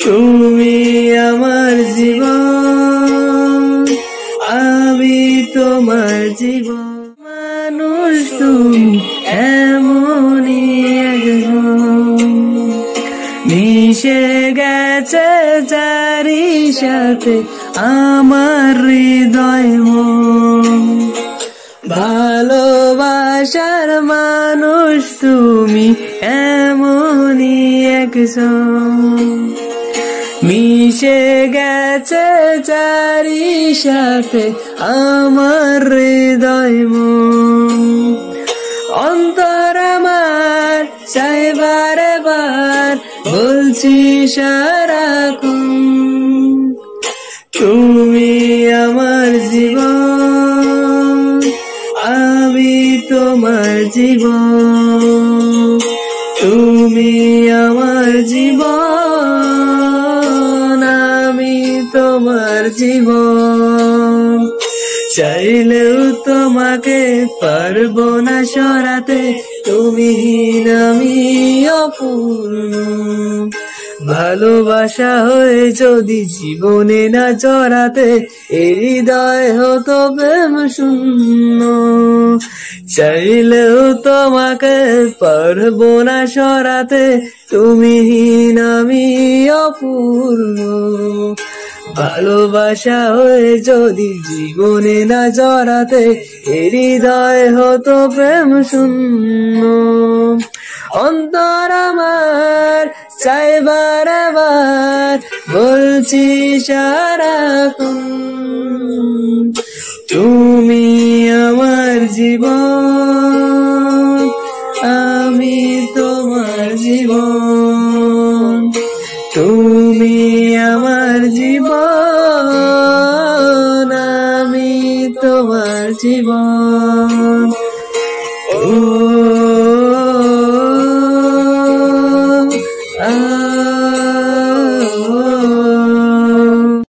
তুমি আমার জীবন, আমি তোমার জীবন। মানুষ তুমি এমনই একজন, মিশে গেছে যারি সাথে আমার হৃদয় মন। ভালোবাসার মানুষ তুমি এমনই একজন, মিশে গেছে যারি সাথে আমার হৃদয় মন। অন্তর আমার চাই বারে বার, বলছি সারাক্ষণ তুমি আমার জীবন, আমি তোমার জীবন। তুমি আমার জীবন, আমি তোমার জীবন। চাইলেও তোমাকে পারবো না সরাতে, তুমি আমি অপূর্ণ। ভালোবাসা হয়ে যদি জীবনে না জড়াতে, এই হৃদয় হতো প্রেম শূন্য। চাইলেও তোমাকে পারবো না সরাতে, তুমি আমি অপূর্ণ। ভালোবাসা হয়ে যদি জীবনে না জড়াতে, এই হৃদয় হতো প্রেম শূন্য। অন্তর আমার চাই বারে বার, বলছি সারাক্ষণ তুমি আমার জীবন, আমি তোমার জীবন। তুমি আমার জীবন, আমি তোমার জীবন।